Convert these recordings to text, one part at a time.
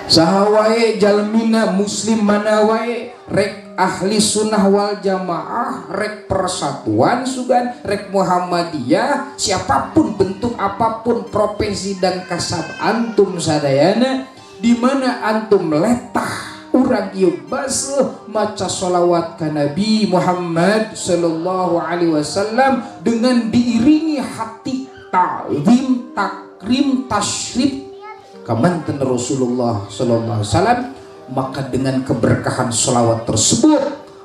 Saha wae jalmina muslim mana wae rek ahli sunnah wal jamaah, rek persatuan sugan, rek Muhammadiyah, siapapun bentuk apapun profesi dan kasab antum sadayana, di mana antum letah urang ieu basuh maca sholawat ka Nabi Muhammad sallallahu alaihi wasallam dengan diiringi hati ta'zim, takrim, tasyrif kamanten Rasulullah sallallahu alaihi wasallam, maka dengan keberkahan sholawat tersebut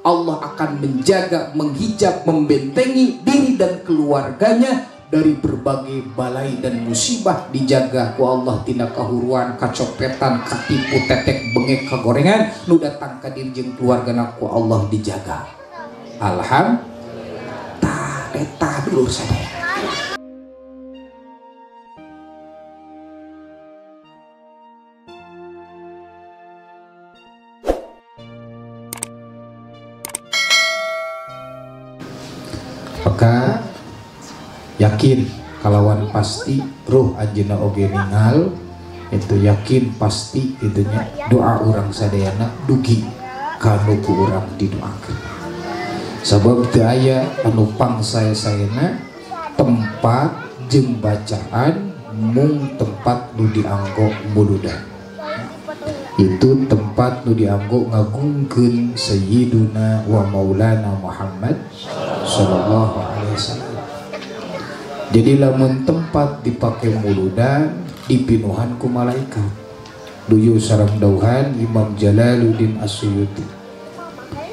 Allah akan menjaga, menghijab, membentengi diri dan keluarganya dari berbagai balai dan musibah, dijaga ku Allah tina kahuruan, kacopetan, katipu, tetek, bengek, kagorengan nu datang ka diri jeung keluargana ku Allah dijaga. Alhamdulillah. Eta dulur sadaya. Maka yakin kalawan pasti ruh anjeunna oge ningal itu yakin pasti itunya doa urang sadayana dugi kanu ku urang didoakeun. Sabab teu aya anu pangsaya-sayana tempat jeung bacaan mung tempat nu dianggo muludan. Itu tempat nu dianggo ngagungkeun sayyiduna wa maulana Muhammad sallallahu alaihi wasallam. Jadi lamun tempat dipakai muludan dipinuhan ku malaikat. Duyu sareng dauhan Imam Jalaluddin As-Suyuti,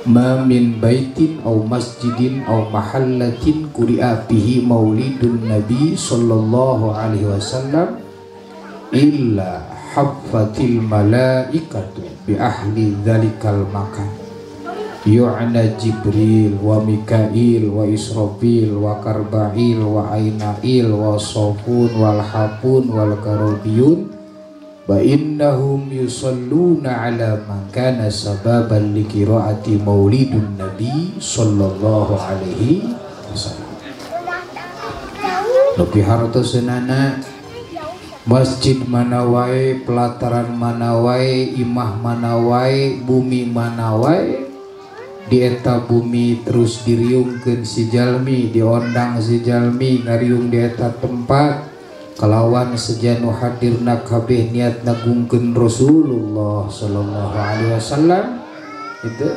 ma min baitin aw masjidin aw mahallatin quri'a bihi maulidun nabi sallallahu alaihi wasallam illa haffatil malaikatu bi ahli dzalikal makan yu'na Jibril wa Mikail wa Israfil wa Karbail wa Ainail wa Sofun wal Hafun wal Karobiyun wa innahum yusalluna ala man kana sababan li qiraati maulidun nabi sallallahu alaihi wasallam. Lebih hartoseunana masjid mana wae, pelataran mana wae, imah mana wae, bumi mana wae, di eta bumi terus diriungkeun si jalmi, diondang si jalmi ngariung di eta tempat kalawan sejanu hadirna kabeh niat nagungkeun Rasulullah sallallahu alaihi wasallam itu,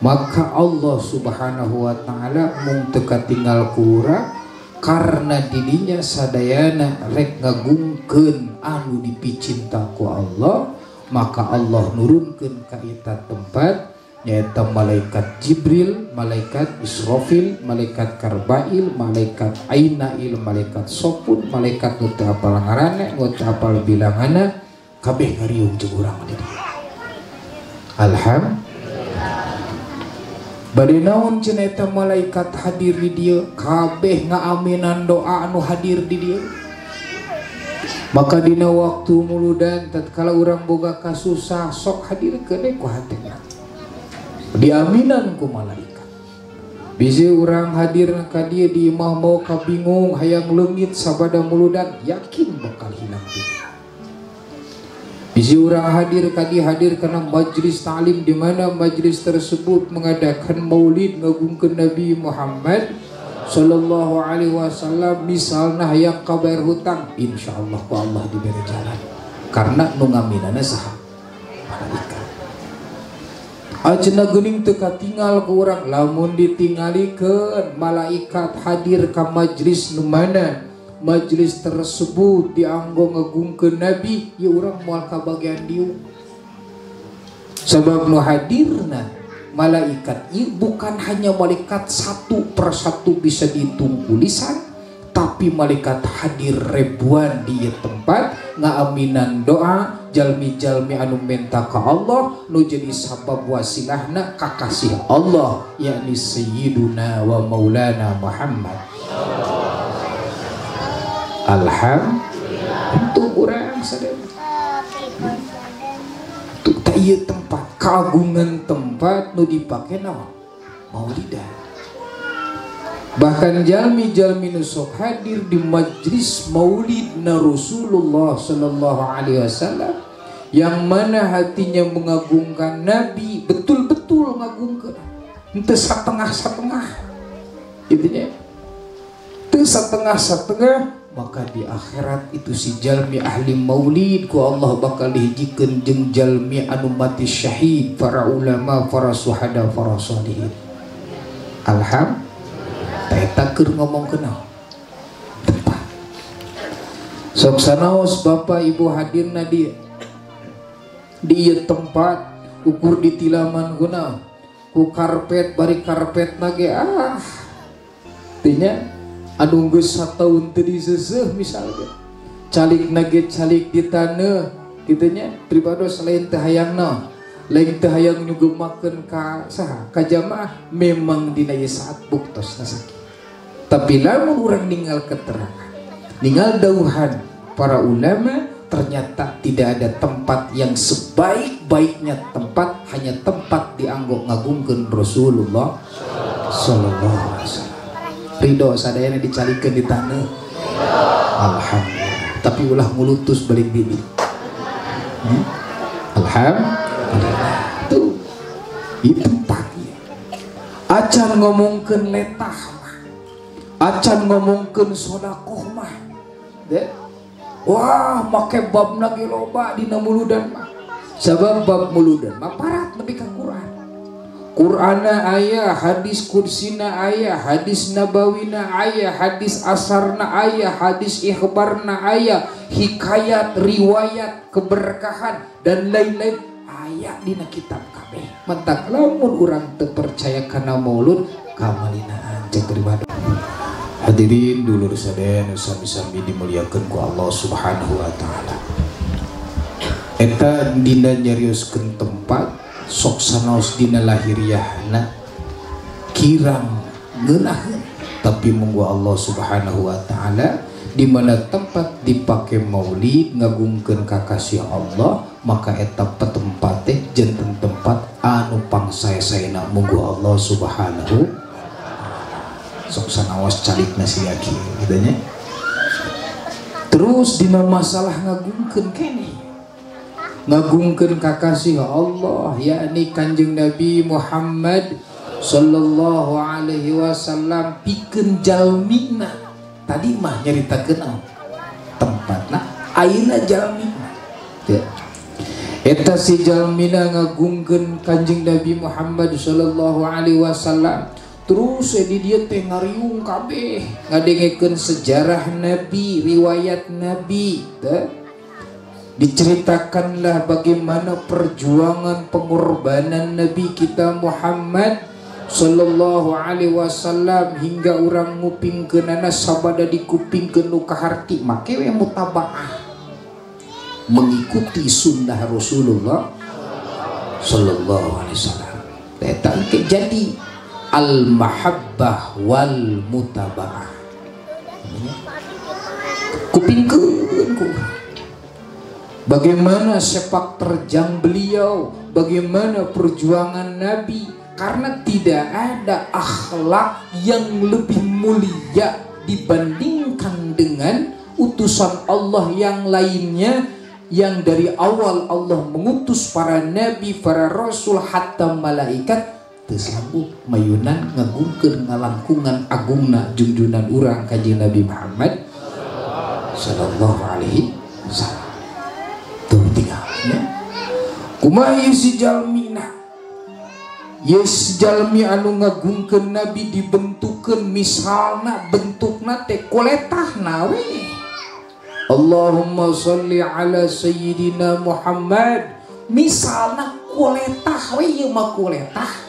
maka Allah subhanahu wa ta'ala mung teu katinggal ku urang karena didinya sadayana rek ngagungkeun anu dipicinta ku Allah, maka Allah nurunkeun ka eta tempat nyaeta malaikat Jibril, malaikat Israfil, malaikat Karbail, malaikat Ainail, malaikat Sofun, malaikat nu teu apal ngaranna, nu teu apal bilanganna, kabeh ngariung jeung urang di dieu. Alhamdulillah. Bade naon cenah eta malaikat hadir di dieu, kabeh ngaaminan doa anu hadir di dieu. Maka dina waktu muludan tatkala urang boga kasusah sok hadirkeun ku hatena. Diaminan ku malaikat. Bisi urang hadir ka dieu di imah mau kabingung hayang leungit sabada muludan yakin bakal hilang dunia. Bisi urang hadir ka dieu hadir kana majlis ta'lim di mana majlis tersebut mengadakan maulid ngagungkeun Nabi Muhammad sallallahu alaihi wasallam, misalna hayang kabayar hutang insyaallah ku Allah diberi jalan karena nu ngaminana saha malaikat. Ajeuna geuning teu katinggal ku urang lamun ditinggalikeun malaikat hadir ka majlis nu mana majlis tersebut dianggo ngagungkeun Nabi, ya urang moal kabagian dieu. Sebab nu hadirna malaikat ieu bukan hanya malaikat satu persatu bisa dihitung lisan, tapi malaikat hadir ribuan di tempat ngaaminan doa jalmi-jalmi anu minta ka Allah nu jadi sabab wasilahna kakasih Allah, yakni sayyiduna wa maulana Muhammad. Alhamdulillah. Itu urang sadaya. Itu ieu tempat kagungan tempat nu dipake naon? Maulidan. Bahkan jalmi-jalmi nu sok hadir di majlis maulid na Rasulullah sallallahu alaihi wasallam yang mana hatinya mengagungkan Nabi, betul-betul mengagungkan, itu setengah-setengah, intinya itu setengah-setengah, maka di akhirat itu si jalmi ahli maulid ku Allah bakal dihijikeun jeung jalmi anu mati syahid, para ulama, para suhada, para sholihin. Alhamdulillah, eta keur ngomong kenal tempat. Sok sanaos Bapak Ibu hadirna di ieu tempat, ukur di tilaman guna ku karpet, bari karpet nage tinya anu geus sataun teu diseuseuh misalnya calik nage calik di taneuh kitu nya pribados lain teu hayangna, lain teu hayang nyugemakeun ka saha ka jamaah, memang dina ieu saat buktos sakit. Tapi lamun urang ninggal keterangan, ninggal dauhan para ulama, ternyata tidak ada tempat yang sebaik-baiknya tempat, hanya tempat dianggo ngagungkeun Rasulullah sallallahu alaihi wasallam. Ridho sadayana dicalikeun di taneuh. Alhamdulillah. Tapi ulah mulutus balik bibi. Alhamdulillah. Tuh. Itu tempatnya. Acan ngomongkeun letah mah. Acan ngomongkeun sedekah mah. Wah, make babna ge loba dina muludan mah. Sabab bab muludan mah parat nepi ka Quran. Qur'ana aya, hadis kursina aya, hadis nabawina aya, hadis asarna aya, hadis ikhbarna aya, hikayat, riwayat, keberkahan dan lain-lain aya dina kitab kabeh. Mentak lamun urang teu percaya kana maulud kamalinaan cek pribadi. Hadirin dulur sadaya sami-sami dimuliakeun ku Allah Subhanahu wa taala. Eta dina nyarioskeun tempat sok sanaos dina lahiriahna kirang ngeunaheun, tapi monggo Allah Subhanahu wa taala di mana tempat dipake maulid ngagungkeun kakasih Allah, maka eta tempat teh janten tempat anu pangsae-saena monggo Allah Subhanahu sok sanaos calitna sia kieu kitu nya. Terus dina masalah ngagungkeun keneh, ngagungkeun kakasih Allah yakni Kanjeng Nabi Muhammad sallallahu alaihi wasallam pikeun jalmina. Tadi mah nyaritakeun tempatna, ayeuna jalmina. Eta si jalmina ngagungkeun Kanjeng Nabi Muhammad sallallahu alaihi wasallam. Terus di dia teh ngariung kabeh ngadengekeun sejarah Nabi, riwayat Nabi, diceritakanlah bagaimana perjuangan pengorbanan Nabi kita Muhammad sallallahu alaihi wasallam hingga orang ngupingkeunana sabada dikupingkeun nu kaharti make we mutabaah mengikuti sunnah Rasulullah sallallahu alaihi wasallam. Eta jadi al-mahabbah wal mutabaah. Kupingkeun ku bagaimana sepak terjang beliau, bagaimana perjuangan Nabi, karena tidak ada akhlak yang lebih mulia dibandingkan dengan utusan Allah yang lainnya, yang dari awal Allah mengutus para nabi, para rasul, hatta malaikat tersambut mayunan ngagungkeun ngalangkungan agungna junjunan urang Kanjeng Nabi Muhammad sallallahu alaihi wasallam. Tuh tinggalnya kumaha si jalmina, yes jalmi anu ngagungkeun Nabi dibentukeun misalna bentukna teh kuletahna we. Allahumma sholli ala sayyidina Muhammad, misalna kuletah we ieu mah kuletah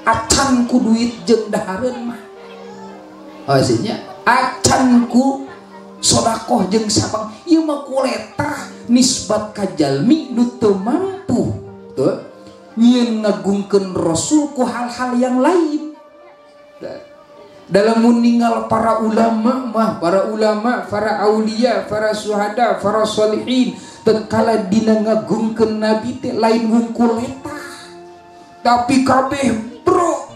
acan ku duit jeung dahareun mah. Maksudnya acan ku sedekah jeung sabang ieu mah kuletah nisbat ka jalmi nu teu mampu tuh nyieun ngagungkeun Rasul ku hal-hal yang lain. Dalam meninggal para ulama mah, para aulia, para syuhada, para sholihin, tatkala dina ngagungkeun Nabi teh lain wungkul eta, tapi kabeh bro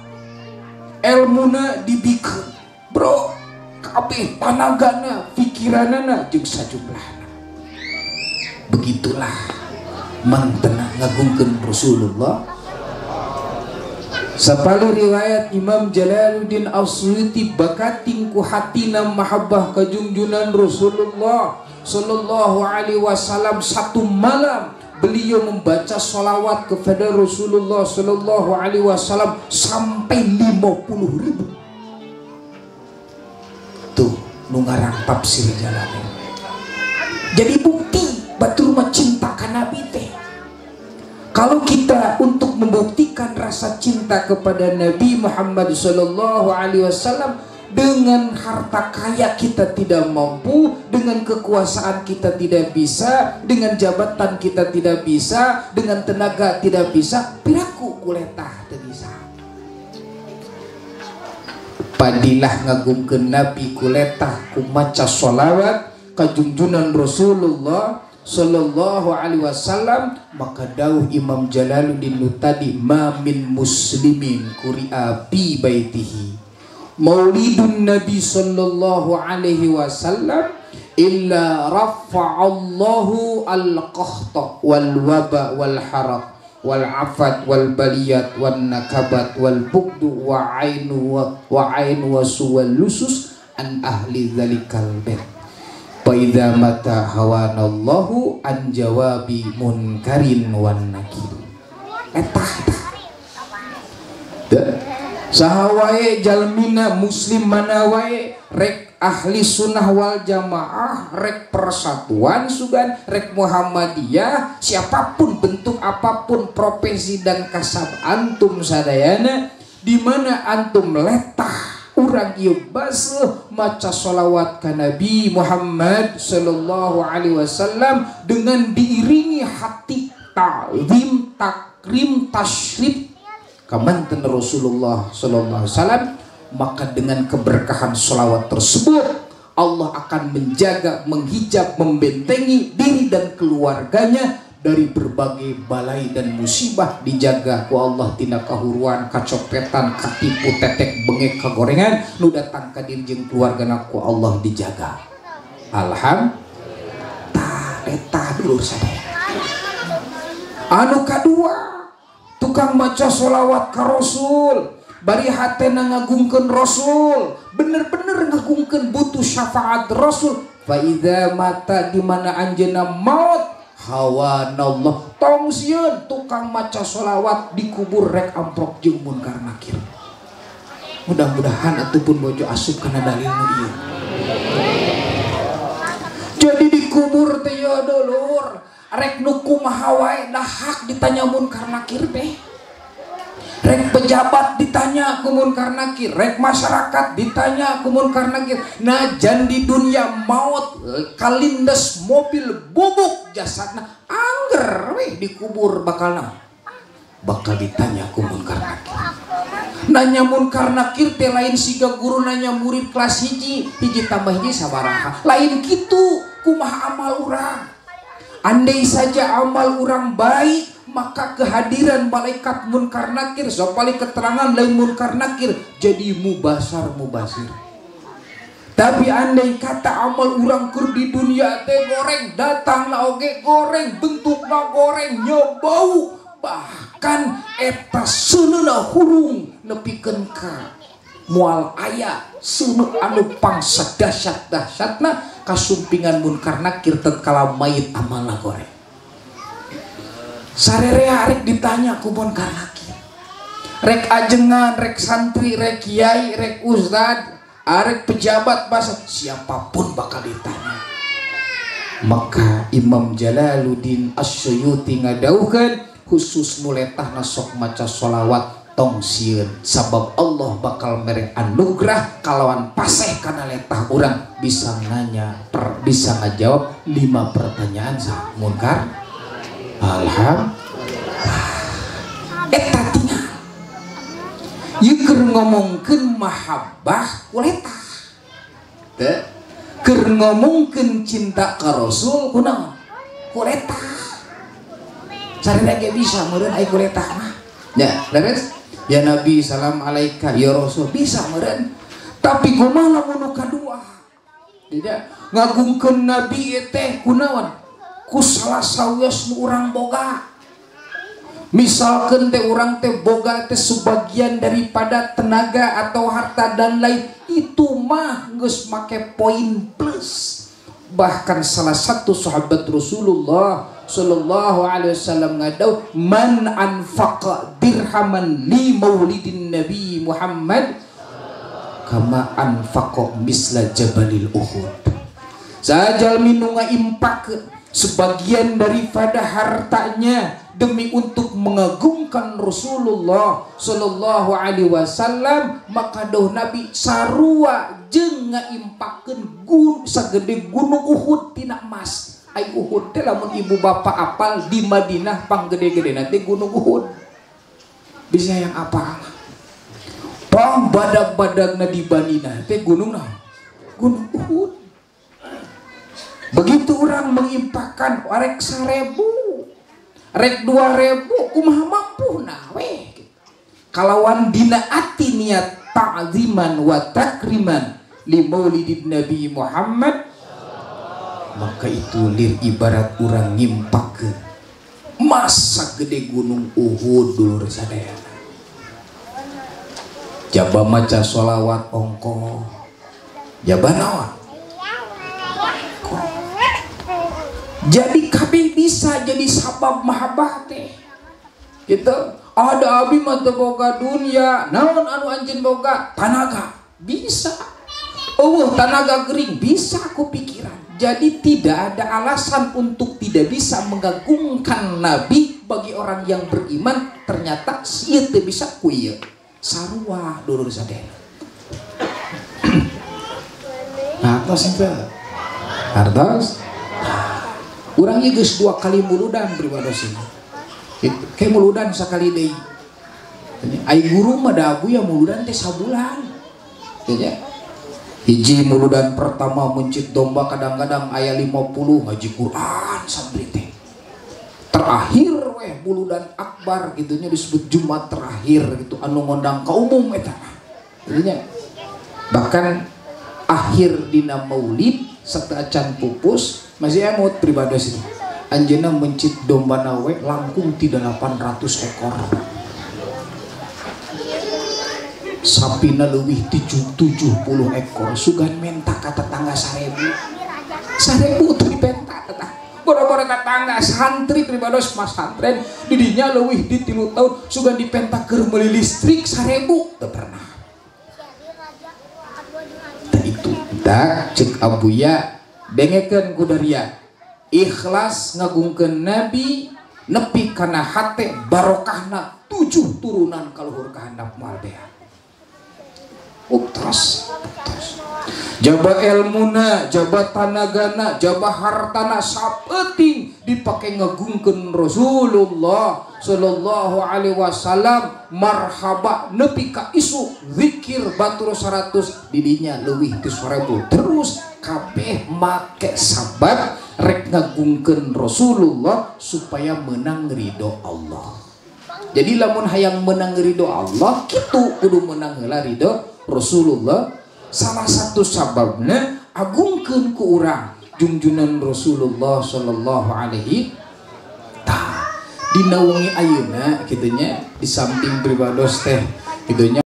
ilmuna dibikeun, bro kabeh panagana, pikiranana jeung sajumlahna. Begitulah mantenah ngagungkeun Rasulullah. Sapali riwayat Imam Jalaluddin As-Suyuti bakating ku hatina mahabbah kajungjunan Rasulullah sallallahu alaihi wasallam. Satu malam beliau membaca sholawat kepada Rasulullah sallallahu alaihi wasallam sampai 50.000. Tuh nu ngarang tafsir Jalalain. Jadi bukti batur mah cinta ka Nabi teh. Kalau kita untuk membuktikan rasa cinta kepada Nabi Muhammad sallallahu alaihi wasallam, dengan harta kaya kita tidak mampu, dengan kekuasaan kita tidak bisa, dengan jabatan kita tidak bisa, dengan tenaga tidak bisa, piraku kuletah teu bisa. Padilah ngagungkeun Nabi kuletah ku maca sholawat kajungjunan Rasulullah sallallahu alaihi wasallam. Maka dawuh Imam Jalaluddin tadi, ma min muslimin quri'a bi baitihi maulidun Nabi sallallahu alaihi wasallam illa rafa'allahu al-qahta wal waba wal haraq wal afat wal baliyat wan nakabat wal bugdu wa ainu wal lusus an ahli dzalikal bait. Fa idza mata hawanallahu an jawabi munkarin wan nakir. Etah saha wae jalmina muslim mana wae rek ahli sunnah wal jamaah, rek persatuan sugan, rek Muhammadiyah, siapapun bentuk apapun profesi dan kasab antum sadayana, di mana antum letah urang ieu baseuh maca sholawat ka Nabi Muhammad sallallahu alaihi wasallam dengan diiringi hati ta'zim, takrim, tasyrif kamanten Rasulullah sallallahu alaihi wasallam, maka dengan keberkahan sholawat tersebut Allah akan menjaga, menghijab, membentengi diri dan keluarganya dari berbagai balai dan musibah. Dijaga ku Allah tina kahuruan, kacopetan, katipu, tetek, bengek, kagorengan nu datang ka diri jeung keluargana ku Allah dijaga. Alhamdulillah. Eta dulur sadaya. Anu kadua, tukang maca sholawat ka Rasul, bari hatena ngagungkeun Rasul, bener-bener ngagungkeun butuh syafaat Rasul. Fa idza mata, di mana anjeunna maut, hawanallah, tong sieun tukang maca sholawat dikubur rek amprok jeung munkar nakir. Mudah-mudahan ataupun bojo asup kana dalil nu ieu. Jadi dikubur teh ya dulur, rek nu kumaha wae dahak ditanya munkar nakir teh. Rek pejabat ditanya ku munkar nakir, rek masyarakat ditanya ku munkar nakir. Najan di dunia maut kalindes mobil bubuk jasadna angger weh dikubur bakalna bakal ditanya ku munkar nakir. Nanya munkar nakir teh lain siga guru nanya murid kelas hiji tambah hiji sabaraha, lain kitu kumaha amal urang. Andai saja amal urang baik, maka kehadiran malaikat munkar nakir sopali keterangan lain munkar nakir jadi mubasar mubasir. Tapi andai kata amal urang keur di dunia teh goreng, datangna oge goreng, bentukna goreng, nyebau, bahkan eta seuneuna hurung nepikeun ka moal aya seuneu anu pangsa dahsyat-dahsyatna kasumpingan munkar nakir tatkala mayit amalna goreng. Sarerea rek ditanya ku munkar nakir, rek ajengan, rek santri, rek kiai, rek ustad, rek pejabat basa, siapapun bakal ditanya. Maka Imam Jalaluddin As-Suyuti ngadauhkeun khusus muletahna sok maca sholawat tong sieun, sabab Allah bakal merek anugerah kalawan paseh kana letah urang bisa nanya bisa ngajawab 5 pertanyaan sa munkar. Alhamdulillah. Eta tinggal ieu keur ngomongkeun mahabbah kuletah teh, keur ngomongkeun cinta ka Rasul kunaon kuletah. Sareng ge bisa meureun aya kuletah mah ya leres. Ya Nabi salam alaika, ya Rasul bisa meureun. Tapi kumaha lamun nu kadua? Tidak ngagungkeun Nabi teh kunaon? ku salah sawios nu urang boga. Misalkan teh orang teh boga teh sebagian daripada tenaga atau harta dan lain, itu mah geus make poin plus. Bahkan salah satu sahabat Rasulullah sallallahu alaihi wasallam ngadau, man anfaqa dirhaman li maulidin Nabi Muhammad kama anfaqa misla jabalil Uhud. Sajal minu ngaimpakeun sebagian daripada hartanya demi untuk mengagungkan Rasulullah sallallahu alaihi wasallam, maka doh Nabi sarua jeung ngaimpakeun sagede gunung Uhud tina emas. Ai Uhud teh lamun ibu bapak apal di Madinah panggede-gede nanti gunung Uhud. Bisa yang apa? Pang badag-badagna di Madinah teh gunung naon? Gunung Uhud. Begitu orang mengimpakkan rek 1.000, rek 2.000, kumaha mampu nah weh. Kalawan dina ati niat ta'ziman wa takriman li maulidin Nabi Muhammad, maka itu lir ibarat orang ngimpakeun masa gede gunung Uhud dulur sadaya. Jaba maca sholawat ongko, jaba naon? Jadi kabeh bisa jadi sabab mahabbah teh. Gitu. Ada abi mah teu boga dunia, naon anu anjeun boga? Tanaga. Bisa. Tanaga gering bisa aku pikiran. Jadi tidak ada alasan untuk tidak bisa mengagungkan Nabi bagi orang yang beriman. Ternyata ieu teu bisa ku ieu. Sarua dulur sadaya. Hartos itu. Hartos. Urangnya geus 2 kali muludan pribados ini. Kayak muludan sakali deui. Ai guru mah da abu ya muludan teh sabulan. Ya. Hiji muludan pertama mencit domba kadang-kadang aya 50 ngaji Quran santri teh. Terakhir weh muludan akbar gitunya disebut Jumat terakhir gitu anu ngondang ka umum eta. Jadinya bahkan akhir dina maulid sateuacan pupus masih emot pribados ini. Anjeunna mencit domba nawe langkung ti 800 ekor. Sapina leuwih 70 ekor. Sugan menta ka tetangga 1.000. 1.000 teh dipenta tetangga. Boro-boro tetangga santri pribados mas santren di dinya leuwih di 3 tahun sugan dipenta keur meuli listrik 1.000 teu pernah. Tah itu dak cek abuya dengekeun kudaria ikhlas ngagungkeun Nabi nepi kana hate barokahna 7 turunan kaluhur ka handap moal bea. Terus jaba ilmuna, jaba tanagana, jaba hartana sapeting dipake ngagungkeun Rasulullah sallallahu alaihi wasallam. Marhaba nepi ka isu zikir batur 100 didinya leuwih ti 1.000. Terus kabeh make sabab rek ngagungkeun Rasulullah supaya menang ridho Allah. Jadi lamun hayang menang ridho Allah kitu kudu menang heula ridho Rasulullah. Salah satu sababna agungkeun ku urang junjunan Rasulullah sallallahu alaihi ta dina wengi ayeuna kitu nya di samping pribados teh kitu nya